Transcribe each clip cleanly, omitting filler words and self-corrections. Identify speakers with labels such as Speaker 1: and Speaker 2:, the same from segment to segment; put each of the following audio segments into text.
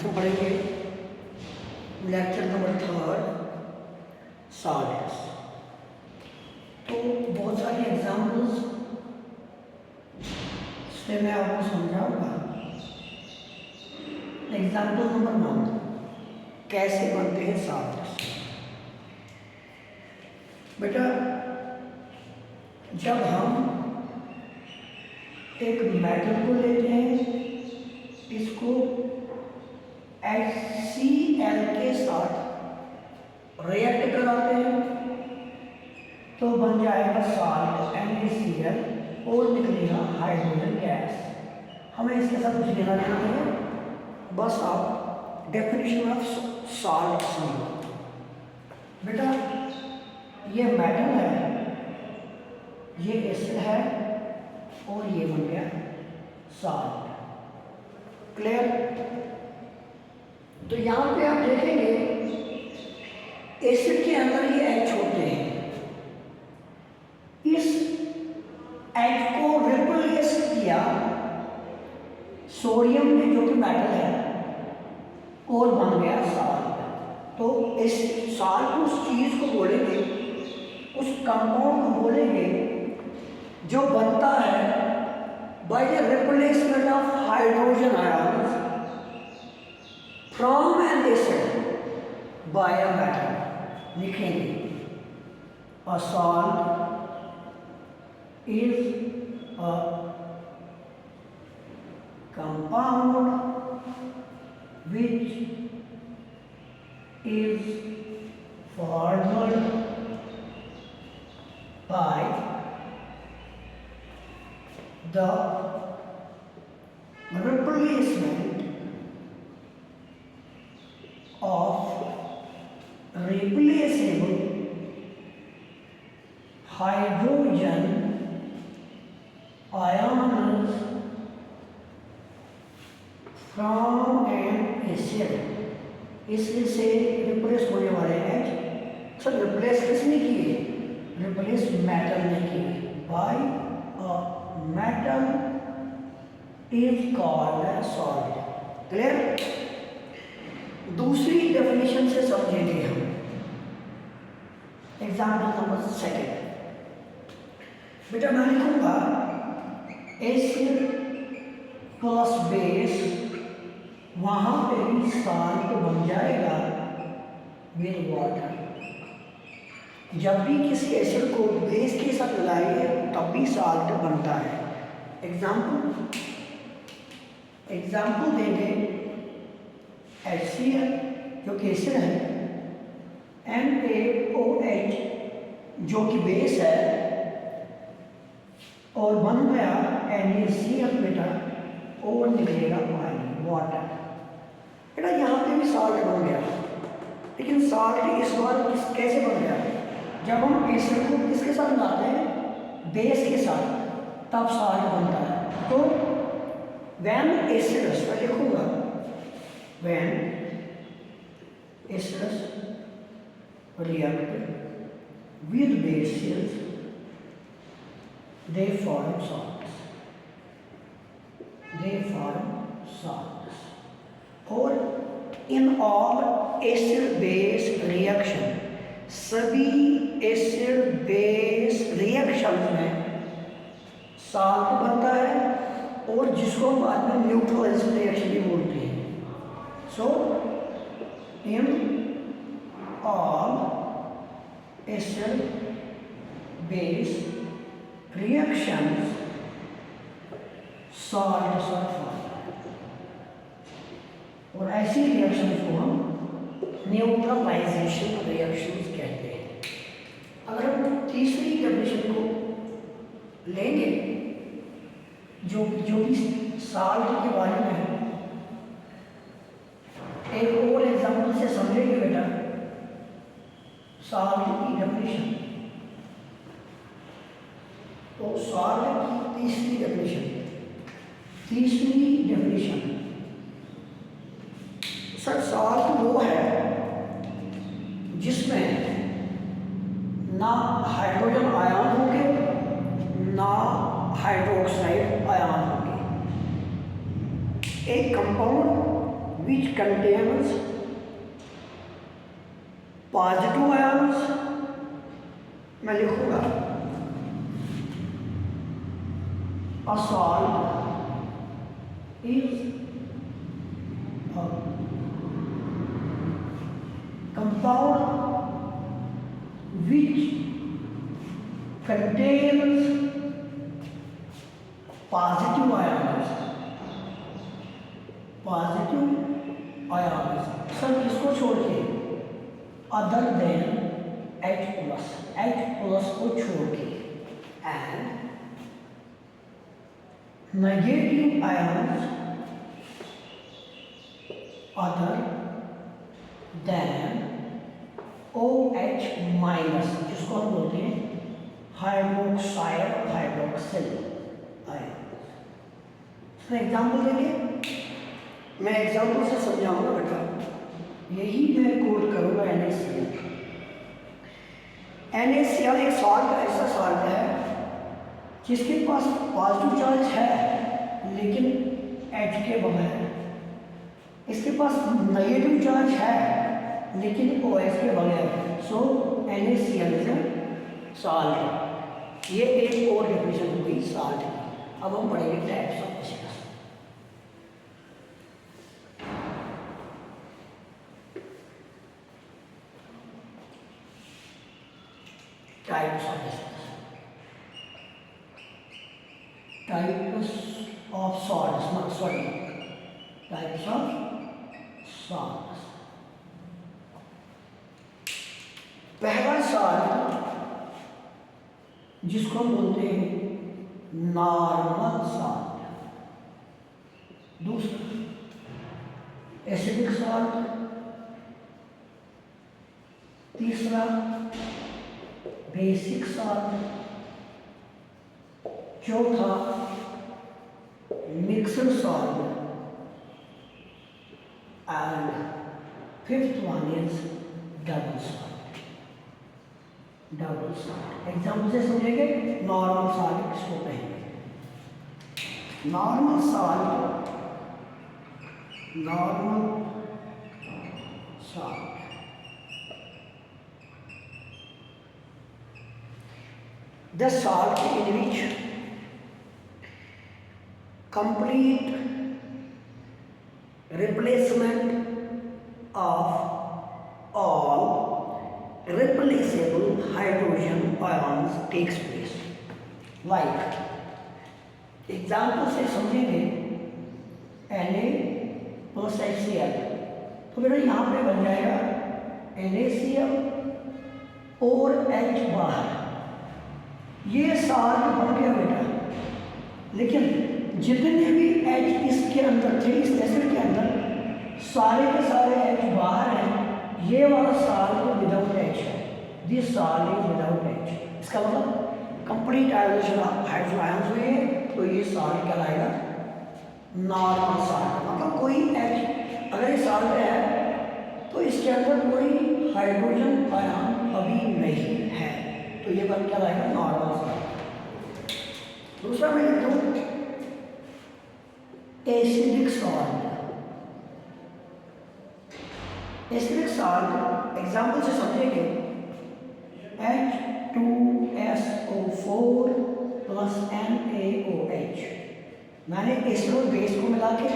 Speaker 1: हम पढ़ेंगे lecture number 3 solids. तो बहुत सारी एग्जाम्पल्स से मैं आपको समझाऊंगा। एग्जाम्पल नंबर 1, कैसे बनते हैं सॉलिड्स। बेटा, जब हम एक मेटल को लेते हैं, इसको HCl के साथ रिएक्ट कराते हैं तो बन जाएगा सॉल्ट NaCl और निकलेगा हाइड्रोजन गैस। हमें इसके साथ कुछ लेना देना नहीं है, बस आप डेफिनेशन ऑफ सॉल्ट समझो। बेटा, ये मेटल है, ये एसिड है और ये बन गया सॉल्ट। क्लियर? तो यहाँ पे आप देखेंगे एसिड के अंदर ये H होते हैं। इस H को रिप्लेस किया सोडियम में जो कि मेटल है और बन गया सॉल्ट। तो इस सॉल्ट उस चीज को बोलेंगे, उस कंपाउंड को बोलेंगे जो बनता है by the replacement of hydrogen ions from an acid by a metal. लिखेंगे a salt is a compound which is formed by the replacement of replaceable hydrogen ions from an acid। इसमें से replace होने वाले हैं। Sir, replace किसने किए? Replace metal ने किए। By a metal is called a salt. Clear? दूसरी डेफिनेशन से समझेंगे हम। Example number 2। बेटा, मैं लिखूंगा एसिड प्लस बेस, वहां पे भी सॉल्ट बन जाएगा विद वाटर। जब भी किसी एसिड को बेस के साथ मिलाएंगे तब भी सॉल्ट बनता है। एग्जाम्पल देंगे HCl जो कि एसिड है, NaOH जो कि बेस है, और बन गया NaCl बेटा, और निकलेगा पानी, वाटर। बेटा, यहाँ पे भी सॉल्ट बन गया, लेकिन सॉल्ट इस बार कैसे बन गया? जब हम एसिड को किसके साथ मिलाते हैं? बेस के साथ, तब सॉल्ट बनता है। तो व्हेन एसिड्स, मैं लिखूंगा when acids react with bases they form salts। और in all acid base reaction, सभी एसिड बेस रिएक्शन में सॉल्ट बनता है, और जिसको हम बाद में न्यूट्रलाइजेशन रिएक्शन भी बोलते हैं। So in all acid base reactions salt form. और ऐसी रिएक्शंस को हम न्यूट्रलाइजेशन रिएक्शंस कहते हैं। अगर हम तीसरी डेफिनेशन को लेंगे जो भी सॉल्ट के बारे में है, एक और एग्जांपल से समझेंगे बेटा सॉल्ट की डेफिनेशन। तो सॉल्ट की तीसरी डेफिनेशन, सर, सॉल्ट वो है जिसमें ना हाइड्रोजन आयन होंगे ना हाइड्रोक्साइड आयन होंगे। एक compound which contains positive ions, मैं लिखूंगा a salt is a compound which contains positive ions, sir किसको छोड़ के, अदर देन H प्लस को छोड़ के, and negative ions other than OH minus, जिसको हम बोलते हैं हाइड्रोक्सिल आयन। एग्जाम्पल देंगे, मैं एग्जाम्पल से समझाऊंगा बेटा, यही मैं कोड करूंगा NaCl। NaCl एक सॉल्ट, ऐसा सॉल्ट है जिसके पास पॉजिटिव चार्ज है लेकिन H के बगैर, इसके पास नेगेटिव चार्ज है लेकिन OH के बगैर, सो NaCl इज ए सॉल्ट। ये एक और डेफिनेशन हो गई सॉल्ट की। अब हम पढ़ेंगे types of acids. Types of acids. Types of salts. Not sorry. Types of salts. पहला सॉल्ट जिसको हम बोलते हैं नॉर्मल सॉल्ट, दूसरा एसिडिक सॉल्ट, तीसरा बेसिक सॉल्ट, चौथा mixed salt, and fifth one is double salt. Example से समझेंगे। नॉर्मल सॉल्ट किसको कहेंगे? Normal salt the salt in which complete replacement of all replaceable hydrogen ions takes place. Like example से समझेंगे Na plus HCl, तो बेटा यहाँ पे बन जाएगा NaCl और H बाहर, ये सॉल्ट बन गया बेटा। लेकिन जितने भी H इसके अंदर थे, इस एसिड के अंदर, सारे के सारे H बाहर हैं। ये वाला सॉल्ट विदाउट H है, this salt is without H। इसका मतलब complete ionization of hydrogen ions हुए हैं, तो ये सॉल्ट कहलाएगा नॉर्मल सॉल्ट। मतलब कोई H, अगर ये सॉल्ट है तो इसके अंदर कोई हाइड्रोजन आयन अभी नहीं है, तो ये बन क्या लाएगा नॉर्मल सॉल्ट। दूसरा मैं लिख दूँ acidic salt. Acidic salt example से समझेंगे H2SO4 प्लस NaOH। मैंने एसिड और बेस को मिला के,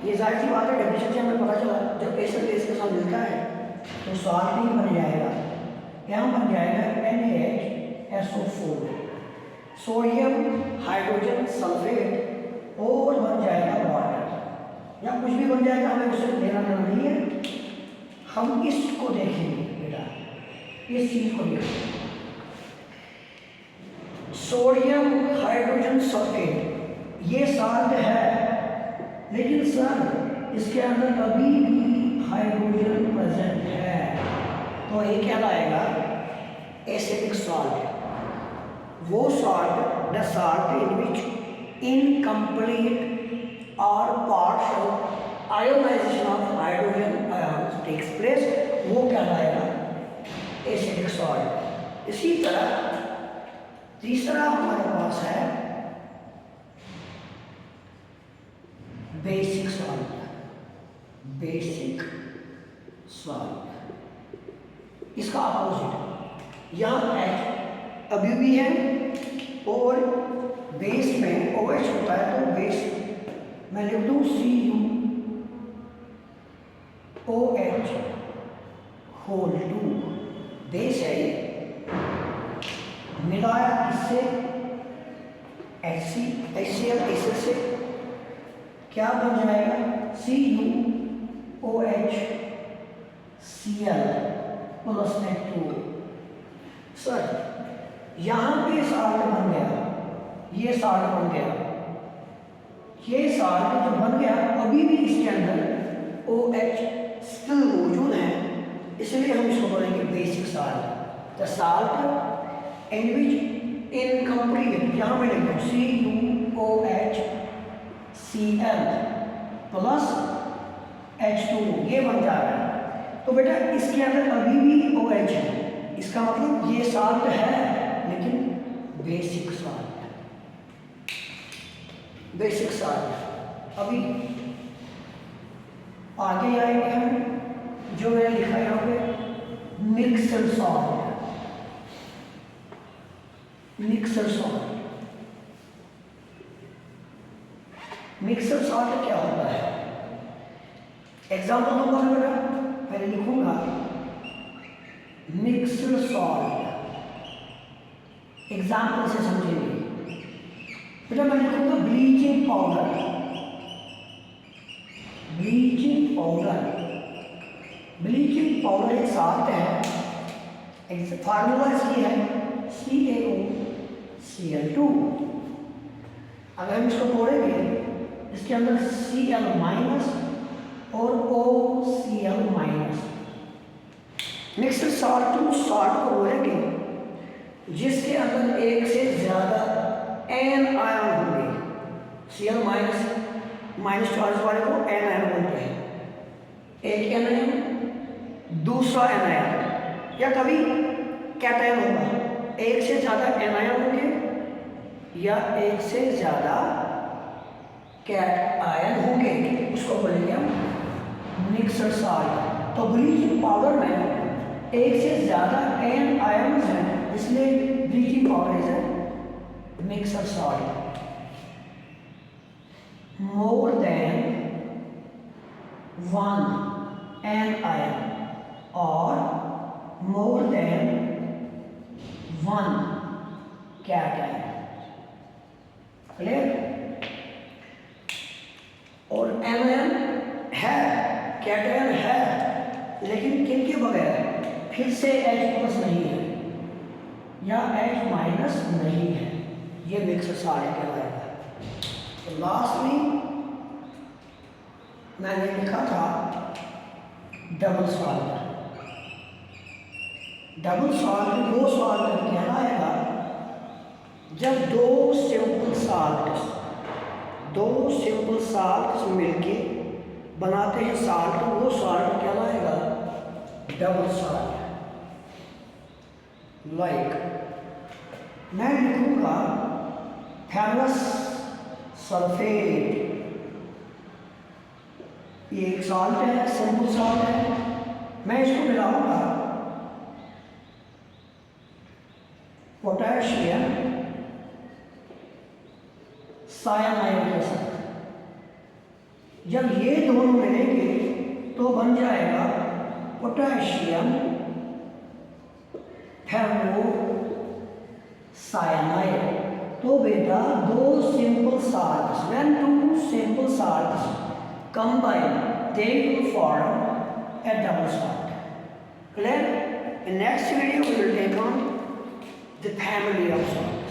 Speaker 1: ये जाहिर सी बात है डेफिनेशन से हमें पता चला जब एसिड बेस के साथ मिलता है तो सॉल्ट नहीं बन जाएगा, यहाँ बन जाएगा NaHSO4, सोडियम हाइड्रोजन सल्फेट, और बन जाएगा वाटर, या कुछ भी बन जाएगा, हमें उससे लेना देना नहीं है। हम इसको देखेंगे बेटा, इस चीज को देखेंगे। सोडियम हाइड्रोजन सल्फेट ये सॉल्ट है, लेकिन सर इसके अंदर अभी भी हाइड्रोजन प्रेजेंट है, तो ये क्या लाएगा एसिडिक सॉल्ट। वो salt, the salt in which incomplete और partial ionization of hydrogen ions takes place, वो क्या लाएगा एसिडिक सॉल्ट। इसी तरह तीसरा हमारे पास है बेसिक सॉल्ट। Basic salt. इसका अपोजिट, यहाँ H अभी भी है और बेस में OH होता है, तो बेस मैं लिख दूँ CuOH होल 2, बेस है ये, मिलाया इससे HCl से क्या बन जाएगा, CuOHCl प्लस H2O। सर यहाँ पे साल्ट बन गया, ये साल्ट बन गया, ये साल्ट जो बन गया अभी भी इसके अंदर OH स्टिल मौजूद है, इसलिए हम इसको बोलेंगे basic salt. The salt in which incomplete, यहाँ पे लिखो CuOHCl प्लस H2O, ये बन जा रहा है। तो बेटा इसके अंदर अभी भी OH है, इसका मतलब ये साल्ट है लेकिन बेसिक साल्ट है, बेसिक साल्ट। अभी आगे आएंगे हम, जो मैंने लिखा है यहाँ पे mixer salt, mixer salt. Mixer salt क्या होता है, एग्जाम्पल दूंगा मैं बेटा, पहले लिखूंगा मिक्सर सॉल्ट, एग्जाम्पल से समझेंगे बेटा। मैं लिखूंगा bleaching powder, bleaching powder. Bleaching powder एक साल्ट है, फार्मूला इसकी है CaOCl2। अगर हम इसको तोड़ेंगे, इसके अंदर Cl माइनस और OCl माइनस, मिक्सर सॉल्ट उस सॉल्ट को बोलेंगे जिसके अंदर एक से ज्यादा एन आयन होंगे। Cl माइनस चार्ज वाले को एन आयन बोलते हैं, एक एन आयन दूसरा एन आयन, या कभी कैटायन होगा, एक से ज्यादा एन आयन होंगे या एक से ज्यादा कैट आयन होंगे, उसको बोलेंगे हम मिक्सर सॉल्ट। तो ब्लीचिंग पाउडर में एक से ज्यादा एन आयन हैं, इसलिए bleaching powder is a mixer salt. More than one anion और more than one cation, clear. और एनायन है, कैटायन है, लेकिन किन के बगैर, फिर से H प्लस नहीं है या H माइनस नहीं है, ये मिक्सर सॉल्ट कहलाएगा। तो लास्ट में मैंने लिखा था डबल सॉल्ट। डबल सॉल्ट वो सॉल्ट कहलाएगा जब दो सिंपल साल्ट मिलके बनाते हैं साल्ट, वो साल्ट कहलाएगा डबल सॉल्ट। लाइक मैं लिखूंगा फेरस सल्फेट, ये एक सॉल्ट है, सिंपल सॉल्ट है, मैं इसको मिलाऊंगा पोटेशियम साइनाइड के साथ। जब ये दोनों मिलेंगे तो बन जाएगा पोटेशियम फेरोसाइनाइड। तो बेटा दो simple salts, when two simple salts combine, they will form a double salt. Clear? In next video we will take on the family of salt.